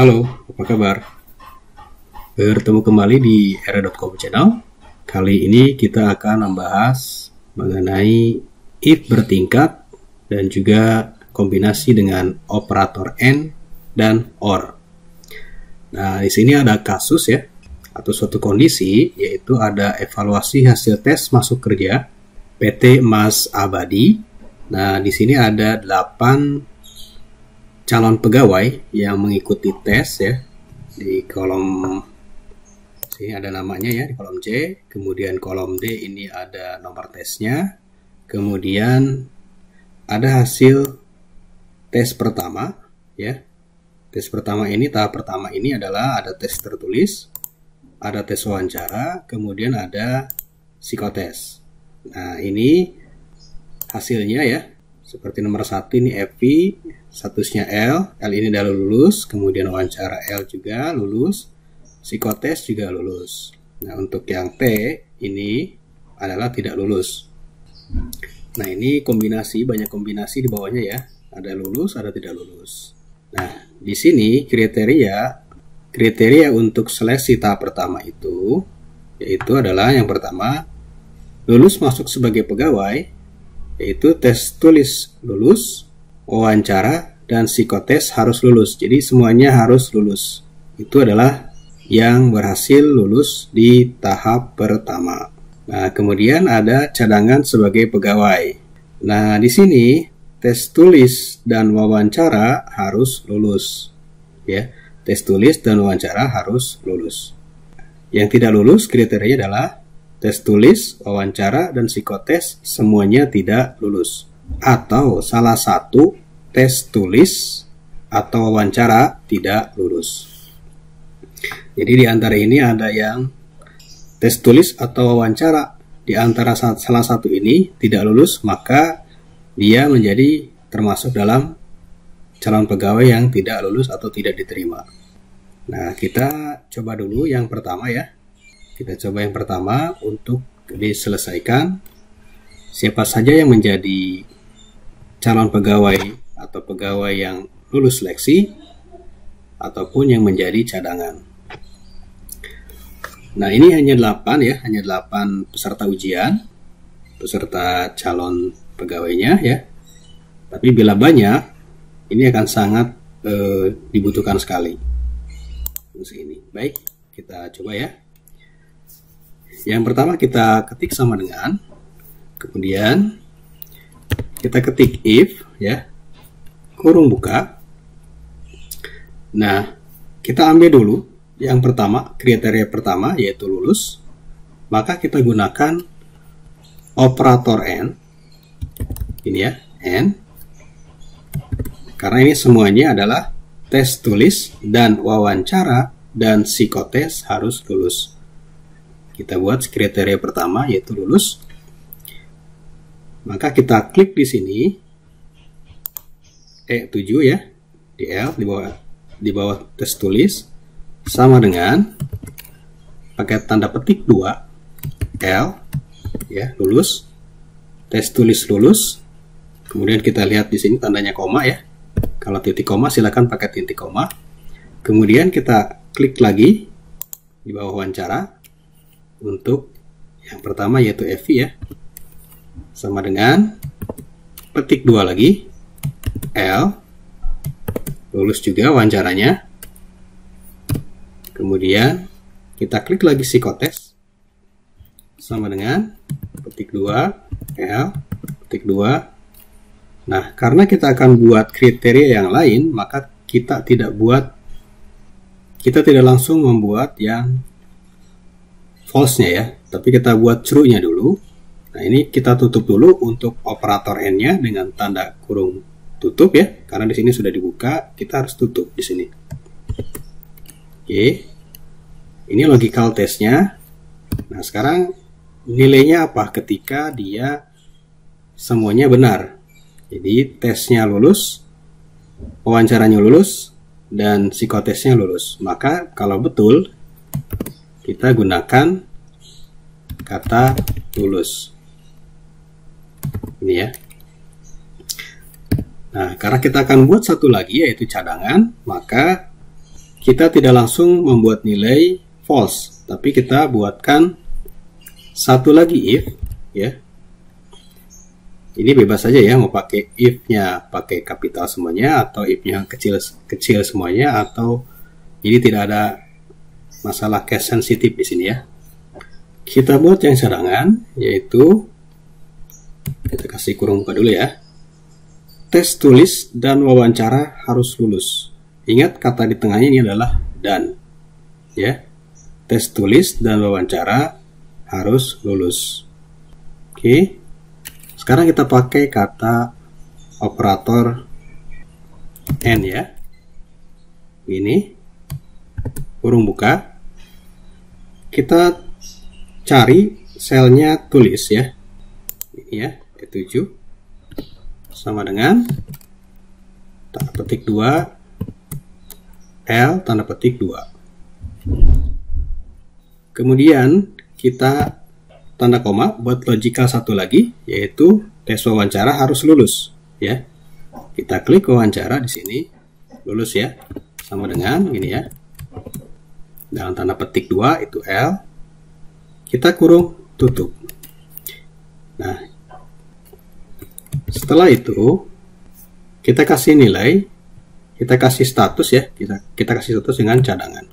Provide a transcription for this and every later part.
Halo, apa kabar? Bertemu kembali di era.com channel. Kali ini kita akan membahas mengenai if bertingkat dan juga kombinasi dengan operator AND dan OR. Nah, di sini ada kasus ya, atau suatu kondisi, yaitu ada evaluasi hasil tes masuk kerja PT Mas Abadi. Nah, di sini ada 8 calon pegawai yang mengikuti tes ya. Di kolom sini ada namanya ya, di kolom C, kemudian kolom D ini ada nomor tesnya, kemudian ada hasil tes pertama ya. Tes pertama ini, tahap pertama ini adalah ada tes tertulis, ada tes wawancara, kemudian ada psikotes. Nah, ini hasilnya ya. Seperti nomor 1 ini FI, statusnya L ini udah lulus, kemudian wawancara L juga lulus, psikotes juga lulus. Nah, untuk yang T ini adalah tidak lulus. Nah, ini kombinasi, banyak kombinasi di bawahnya ya. Ada lulus, ada tidak lulus. Nah, di sini kriteria untuk seleksi tahap pertama itu, yaitu adalah yang pertama, lulus masuk sebagai pegawai, yaitu tes tulis lulus, wawancara, dan psikotes harus lulus. Jadi semuanya harus lulus. Itu adalah yang berhasil lulus di tahap pertama. Nah, kemudian ada cadangan sebagai pegawai. Nah, di sini tes tulis dan wawancara harus lulus. Ya, tes tulis dan wawancara harus lulus. Yang tidak lulus kriterianya adalah tes tulis, wawancara, dan psikotes semuanya tidak lulus. Atau salah satu tes tulis atau wawancara tidak lulus. Jadi di antara ini ada yang tes tulis atau wawancara di antara salah satu ini tidak lulus, maka dia menjadi termasuk dalam calon pegawai yang tidak lulus atau tidak diterima. Nah, kita coba dulu yang pertama ya. Kita coba yang pertama untuk diselesaikan. Siapa saja yang menjadi calon pegawai atau pegawai yang lulus seleksi ataupun yang menjadi cadangan. Nah, ini hanya 8 ya, hanya 8 peserta ujian, peserta calon pegawainya ya. Tapi bila banyak, ini akan sangat dibutuhkan sekali. Ini. Baik, kita coba ya. Yang pertama kita ketik sama dengan, kemudian kita ketik if ya, kurung buka. Nah, kita ambil dulu yang pertama, kriteria pertama yaitu lulus. Maka kita gunakan operator AND. Ini ya, AND. Karena ini semuanya adalah tes tulis dan wawancara dan psikotes harus lulus. Kita buat kriteria pertama yaitu lulus. Maka kita klik di sini E7 ya, di L di bawah tes tulis sama dengan pakai tanda petik 2 L ya, lulus. Tes tulis lulus. Kemudian kita lihat di sini tandanya koma ya. Kalau titik koma silakan pakai titik koma. Kemudian kita klik lagi di bawah wawancara. Untuk yang pertama yaitu FI ya, sama dengan petik 2 lagi L, lulus juga wawancaranya. Kemudian kita klik lagi psikotes sama dengan petik 2 L, petik 2. Nah, karena kita akan buat kriteria yang lain, maka kita tidak langsung membuat yang false-nya ya, tapi kita buat true-nya dulu. Nah, ini kita tutup dulu untuk operator N-nya dengan tanda kurung tutup ya, karena di sini sudah dibuka, kita harus tutup di sini. Oke. Ini logical test-nya. Nah, sekarang nilainya apa ketika dia semuanya benar? Jadi tesnya lulus, wawancaranya lulus, dan psikotesnya lulus. Maka kalau betul, kita gunakan kata lulus. Ini ya. Nah, karena kita akan buat satu lagi yaitu cadangan, maka kita tidak langsung membuat nilai false, tapi kita buatkan satu lagi if, ya. Ini bebas saja ya, mau pakai if-nya pakai kapital semuanya atau if-nya kecil semuanya, atau jadi tidak ada masalah case sensitif di sini ya. Kita buat yang cadangan, yaitu kita kasih kurung buka dulu ya. Tes tulis dan wawancara harus lulus. Ingat kata di tengahnya ini adalah dan, ya. Tes tulis dan wawancara harus lulus. Oke. Sekarang kita pakai kata operator and ya. Ini kurung buka. Kita cari selnya tulis ya. Ini ya, E7 sama dengan tanda petik 2 L tanda petik 2. Kemudian kita tanda koma buat logical satu lagi, yaitu tes wawancara harus lulus ya. Kita klik wawancara di sini, lulus ya, sama dengan ini ya, dalam tanda petik 2 itu L, kita kurung tutup. Nah, setelah itu kita kasih nilai, kita kasih status ya, kita kasih status dengan cadangan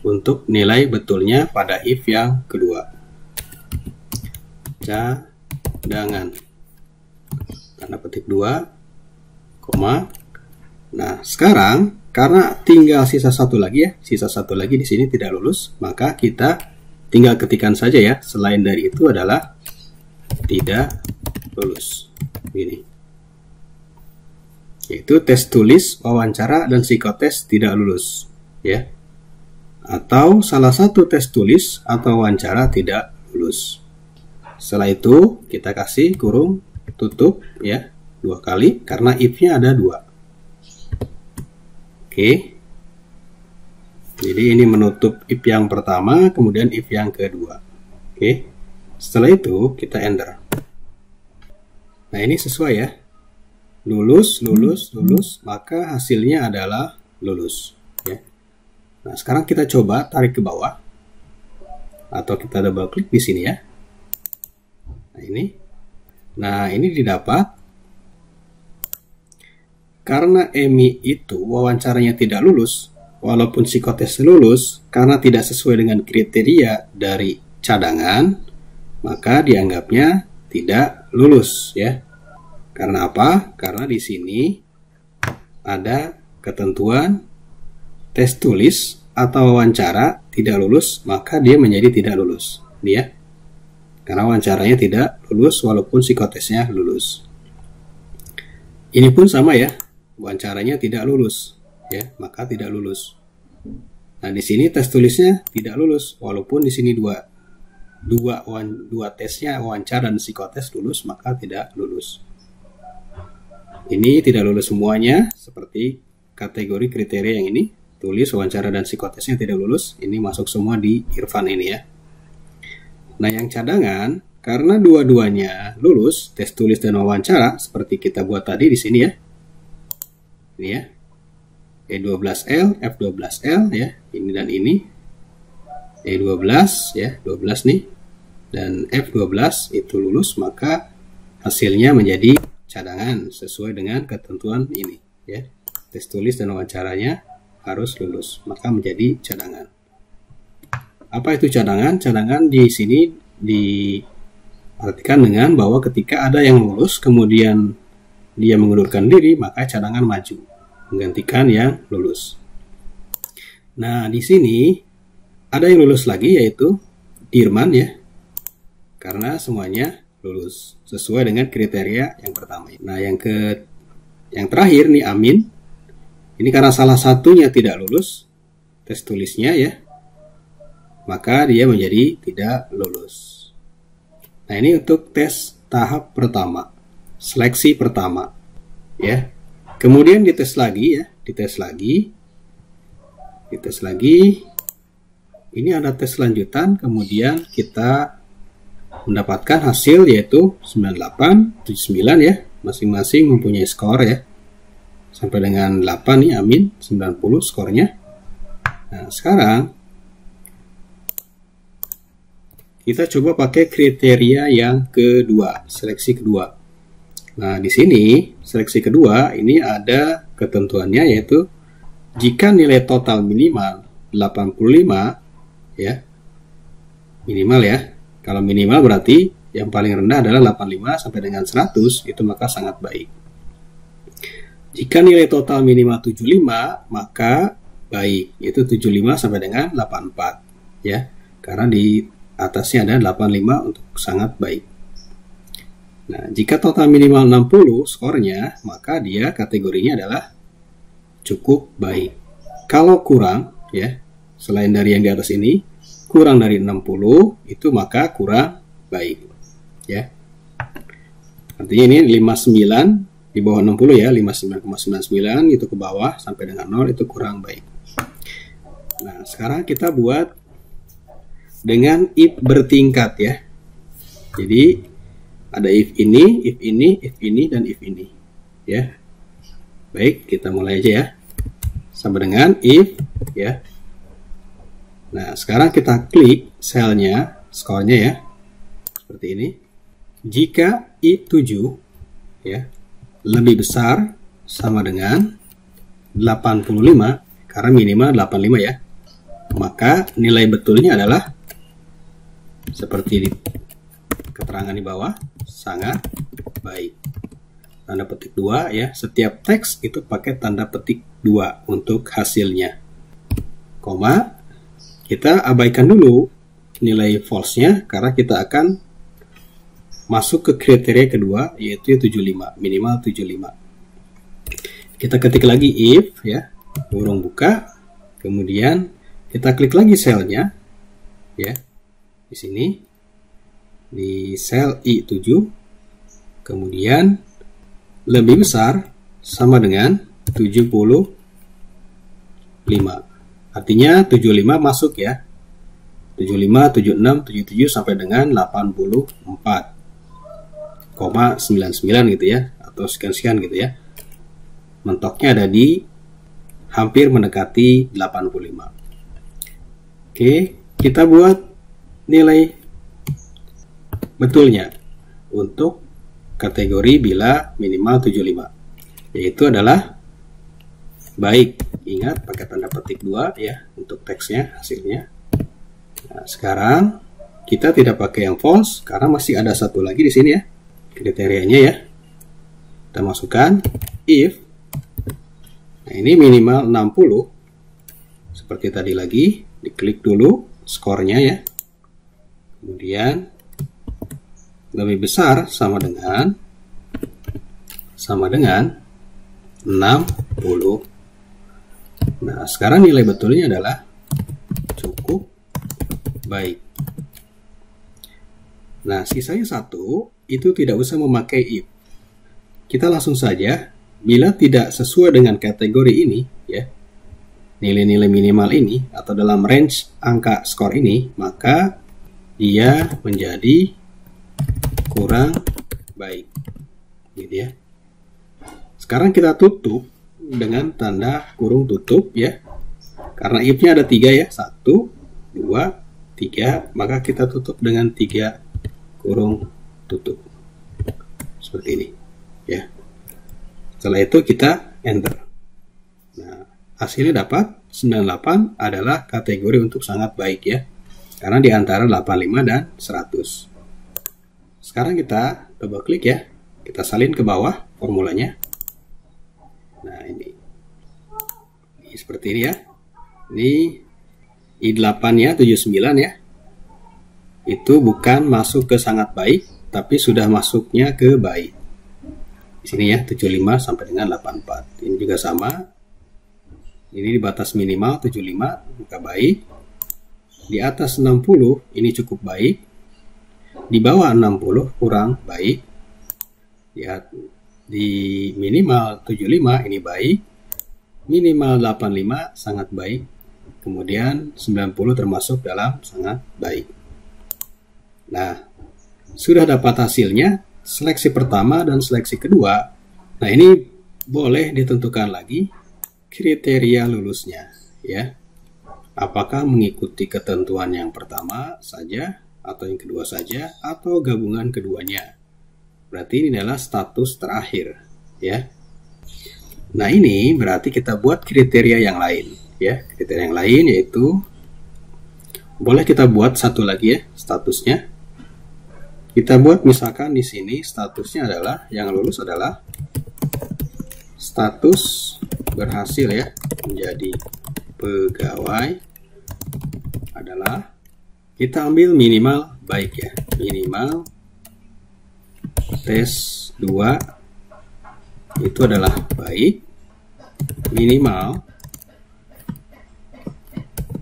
untuk nilai betulnya pada if yang kedua. Cadangan tanda petik 2 koma. Nah, sekarang karena tinggal sisa satu lagi ya, sisa satu lagi di sini tidak lulus, maka kita tinggal ketikkan saja ya, selain dari itu adalah tidak lulus ini, yaitu tes tulis, wawancara, dan psikotes tidak lulus ya, atau salah satu tes tulis atau wawancara tidak lulus. Setelah itu kita kasih kurung tutup ya 2 kali karena if-nya ada 2. Oke. Jadi ini menutup if yang pertama, kemudian if yang kedua. Oke. Setelah itu kita enter. Nah, ini sesuai ya. Lulus, lulus, lulus, maka hasilnya adalah lulus ya. Nah, sekarang kita coba tarik ke bawah. Atau kita double klik di sini ya. Nah, ini didapat karena Emi itu wawancaranya tidak lulus, walaupun psikotes lulus, karena tidak sesuai dengan kriteria dari cadangan, maka dianggapnya tidak lulus ya. Karena apa? Karena di sini ada ketentuan tes tulis atau wawancara tidak lulus, maka dia menjadi tidak lulus. Dia karena wawancaranya tidak lulus walaupun psikotesnya lulus. Ini pun sama ya, wawancaranya tidak lulus ya, maka tidak lulus. Nah, di sini tes tulisnya tidak lulus walaupun di sini dua tesnya, wawancara dan psikotes lulus, maka tidak lulus. Ini tidak lulus semuanya seperti kategori kriteria yang ini, tulis, wawancara, dan psikotesnya tidak lulus. Ini masuk semua di Irfan ini ya. Nah, yang cadangan karena dua-duanya lulus, tes tulis dan wawancara seperti kita buat tadi di sini ya. Ini ya. E12L, F12L ya, ini dan ini. E12 ya, 12 nih. Dan F12 itu lulus, maka hasilnya menjadi cadangan sesuai dengan ketentuan ini ya. Tes tulis dan wawancaranya harus lulus, maka menjadi cadangan. Apa itu cadangan? Cadangan di sini diartikan dengan bahwa ketika ada yang lulus kemudian dia mengundurkan diri, maka cadangan maju menggantikan yang lulus. Nah, di sini ada yang lulus lagi, yaitu Dirman ya, karena semuanya lulus sesuai dengan kriteria yang pertama. Nah, yang terakhir nih Amin. Ini karena salah satunya tidak lulus tes tulisnya ya, maka dia menjadi tidak lulus. Nah, ini untuk tes tahap pertama, seleksi pertama ya. Kemudian dites lagi ya, dites lagi. Ini ada tes lanjutan, kemudian kita mendapatkan hasil yaitu 98, 79 ya, masing-masing mempunyai skor ya. Sampai dengan 8 nih Amin, 90 skornya. Nah, sekarang kita coba pakai kriteria yang kedua, seleksi kedua. Nah, di sini seleksi kedua ini ada ketentuannya, yaitu jika nilai total minimal 85 ya. Minimal ya. Kalau minimal berarti yang paling rendah adalah 85 sampai dengan 100, itu maka sangat baik. Jika nilai total minimal 75, maka baik, itu 75 sampai dengan 84 ya. Karena di atasnya ada 85 untuk sangat baik. Nah, jika total minimal 60 skornya, maka dia kategorinya adalah cukup baik. Kalau kurang ya, selain dari yang di atas ini, kurang dari 60 itu maka kurang baik ya. Artinya ini 59 di bawah 60 ya, 59,99 itu ke bawah sampai dengan 0 itu kurang baik. Nah, sekarang kita buat dengan if bertingkat ya. Jadi ada if ini, dan if ini ya. Baik, kita mulai aja ya. Sama dengan if ya. Nah, sekarang kita klik selnya, skornya ya. Seperti ini. Jika I7 ya lebih besar sama dengan 85, karena minimal 85 ya, maka nilai betulnya adalah seperti di keterangan di bawah, sangat baik. Tanda petik 2 ya, setiap teks itu pakai tanda petik 2 untuk hasilnya. Koma, kita abaikan dulu nilai false-nya karena kita akan masuk ke kriteria kedua, yaitu 75, minimal 75. Kita ketik lagi if ya, kurung buka, kemudian kita klik lagi selnya ya. Di sini di sel I7, kemudian lebih besar sama dengan 75. Artinya 75 masuk ya. 75, 76, 77 sampai dengan 84,99 gitu ya, atau sekian-sekian gitu ya. Mentoknya ada di hampir mendekati 85. Oke, kita buat nilai betulnya untuk kategori bila minimal 75, yaitu adalah baik. Ingat pakai tanda petik 2 ya untuk teksnya, hasilnya. Nah, sekarang kita tidak pakai yang false karena masih ada satu lagi di sini ya kriterianya ya. Kita masukkan if. Nah, ini minimal 60 seperti tadi lagi, diklik dulu skornya ya. Kemudian lebih besar sama dengan 60. Nah, sekarang nilai betulnya adalah cukup baik. Nah, sisanya satu itu tidak usah memakai if. Kita langsung saja, bila tidak sesuai dengan kategori ini ya, nilai-nilai minimal ini atau dalam range angka skor ini, maka dia menjadi kurang baik gitu ya. Sekarang kita tutup dengan tanda kurung tutup ya, karena if-nya ada 3 ya, 1, 2, 3, maka kita tutup dengan 3 kurung tutup seperti ini ya. Setelah itu kita enter. Nah, hasilnya dapat 98 adalah kategori untuk sangat baik ya, karena di antara 85 dan 100. Sekarang kita double klik ya, kita salin ke bawah formulanya. Nah, ini seperti ini ya. Ini I8 ya, 79 ya. Itu bukan masuk ke sangat baik, tapi sudah masuknya ke baik. Di sini ya, 75 sampai dengan 84. Ini juga sama. Ini di batas minimal 75, maka baik. Di atas 60 ini cukup baik. Di bawah 60 kurang baik. Di minimal 75 ini baik. Minimal 85 sangat baik. Kemudian 90 termasuk dalam sangat baik. Nah, sudah dapat hasilnya, seleksi pertama dan seleksi kedua. Nah, ini boleh ditentukan lagi kriteria lulusnya ya. apakah mengikuti ketentuan yang pertama saja, atau yang kedua saja, atau gabungan keduanya. Berarti ini adalah status terakhir, ya. Nah, ini berarti kita buat kriteria yang lain, ya. Kriteria yang lain yaitu, boleh kita buat satu lagi ya, statusnya. Kita buat misalkan di sini statusnya adalah, yang lulus adalah status berhasil ya, menjadi pegawai adalah, kita ambil minimal baik ya, minimal tes 2 itu adalah baik, minimal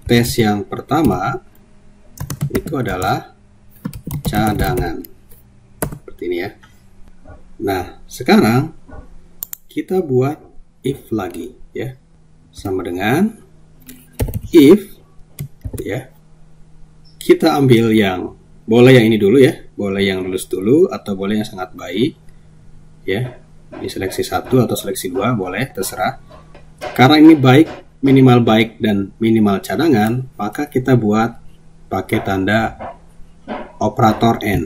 tes yang pertama itu adalah cadangan, seperti ini ya. Nah, sekarang kita buat if lagi ya, sama dengan if ya, kita ambil yang, boleh yang ini dulu ya, boleh yang lulus dulu atau boleh yang sangat baik ya, ini seleksi 1 atau seleksi 2 boleh, terserah. Karena ini baik, minimal baik dan minimal cadangan, maka kita buat pakai tanda operator N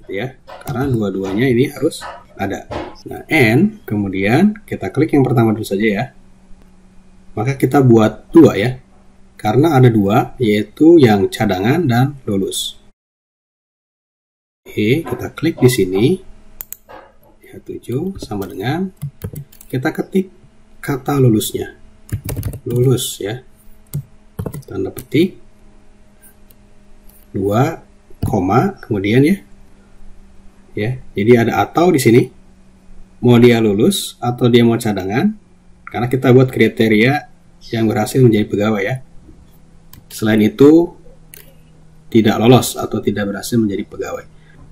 gitu ya, karena dua-duanya ini harus ada. Nah, N, kemudian kita klik yang pertama dulu saja ya, maka kita buat 2 ya, karena ada 2, yaitu yang cadangan dan lulus. Oke, kita klik di sini ya, 7 sama dengan kita ketik kata lulusnya, lulus ya, tanda petik 2, koma, kemudian ya, jadi ada atau di sini mau dia lulus atau dia mau cadangan, karena kita buat kriteria yang berhasil menjadi pegawai ya. Selain itu tidak lolos atau tidak berhasil menjadi pegawai.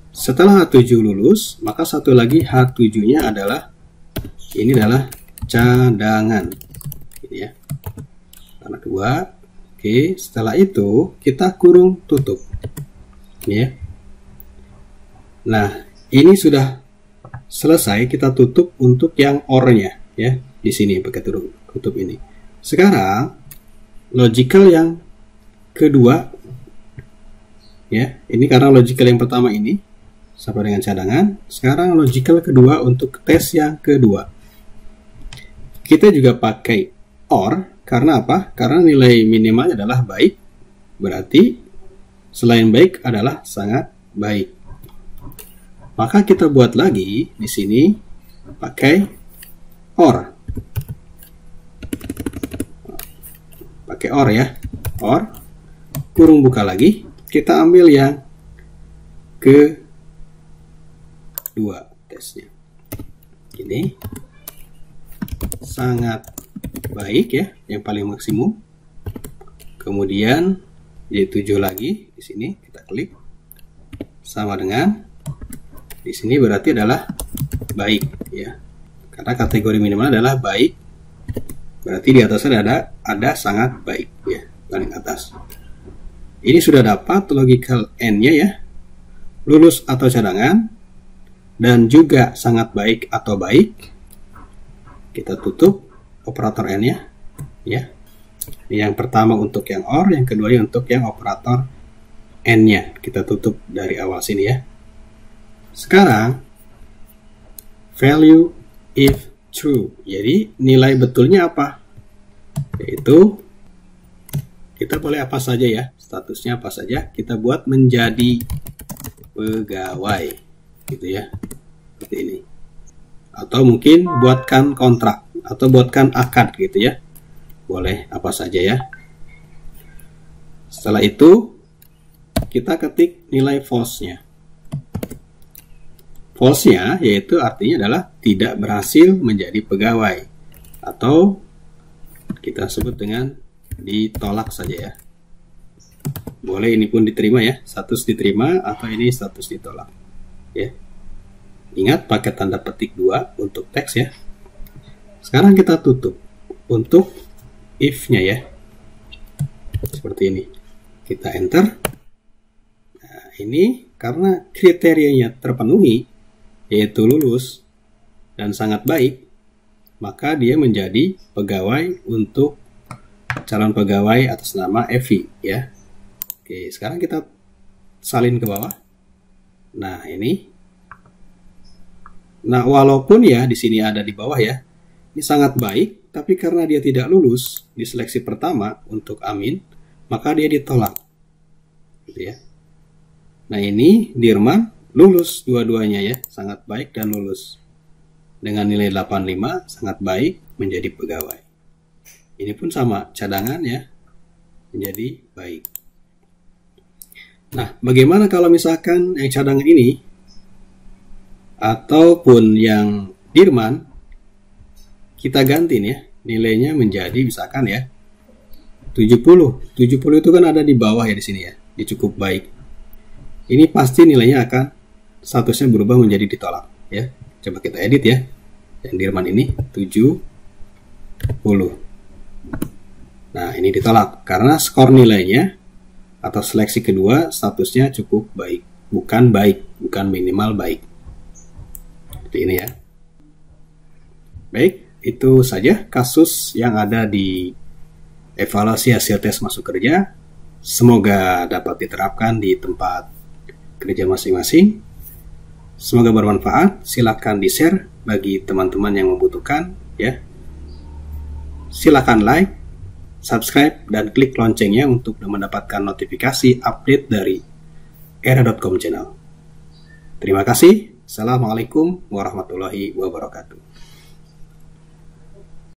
Setelah H7 lulus, maka satu lagi H7-nya adalah, ini adalah cadangan ini ya, tanda 2. Oke, setelah itu kita kurung tutup ya. Nah, ini sudah selesai, kita tutup untuk yang or-nya ya, di sini pakai tutup ini. Sekarang logical yang kedua ya, ini karena logical yang pertama ini sama dengan cadangan. Sekarang logical kedua untuk tes yang kedua, kita juga pakai or. Karena apa? Karena nilai minimalnya adalah baik, berarti selain baik adalah sangat baik. Maka kita buat lagi di sini pakai or. Pakai or ya, or, kurung buka lagi, kita ambil yang kedua tesnya. Ini sangat baik ya, yang paling maksimum. Kemudian Y7 lagi di sini kita klik, sama dengan di sini berarti adalah baik ya, karena kategori minimal adalah baik, berarti di atasnya ada sangat baik ya, paling atas. Ini sudah dapat logical N-nya ya, lulus atau cadangan, dan juga sangat baik atau baik. Kita tutup operator N-nya ya. Ini yang pertama untuk yang OR, yang kedua untuk yang operator N-nya. Kita tutup dari awal sini ya. Sekarang value if true. Jadi nilai betulnya apa? Yaitu kita boleh apa saja ya, statusnya apa saja, kita buat menjadi pegawai gitu ya, seperti ini. Atau mungkin buatkan kontrak atau buatkan akad gitu ya, boleh apa saja ya. Setelah itu kita ketik nilai false-nya. False-nya yaitu artinya adalah tidak berhasil menjadi pegawai, atau kita sebut dengan ditolak saja ya. Boleh ini pun diterima ya, status diterima atau ini status ditolak ya. Ingat pakai tanda petik 2 untuk teks ya. Sekarang kita tutup untuk if-nya ya, seperti ini. Kita enter. Nah, ini karena kriterianya terpenuhi, yaitu lulus dan sangat baik, maka dia menjadi pegawai untuk calon pegawai atas nama Evi ya. Oke, sekarang kita salin ke bawah. Nah, ini. Nah, walaupun ya di sini ada di bawah ya. Ini sangat baik, tapi karena dia tidak lulus di seleksi pertama untuk Amin, maka dia ditolak. Gitu ya. Nah, ini Dirman lulus dua-duanya ya, sangat baik dan lulus. Dengan nilai 85, sangat baik menjadi pegawai. Ini pun sama, cadangan ya, menjadi baik. Nah, bagaimana kalau misalkan yang cadangan ini, ataupun yang Dirman, kita ganti nih ya, nilainya menjadi misalkan ya, 70. 70 itu kan ada di bawah ya di sini ya, dia cukup baik. Ini pasti nilainya akan statusnya berubah menjadi ditolak ya. Coba kita edit ya. Yang Dirman ini 70. Nah, ini ditolak karena skor nilainya atau seleksi kedua statusnya cukup baik, bukan baik, bukan minimal baik. Seperti ini ya. Baik, itu saja kasus yang ada di evaluasi hasil tes masuk kerja. Semoga dapat diterapkan di tempat kerja masing-masing. Semoga bermanfaat. Silakan di-share bagi teman-teman yang membutuhkan ya. Silakan like, subscribe, dan klik loncengnya untuk mendapatkan notifikasi update dari era.com channel. Terima kasih. Assalamualaikum warahmatullahi wabarakatuh.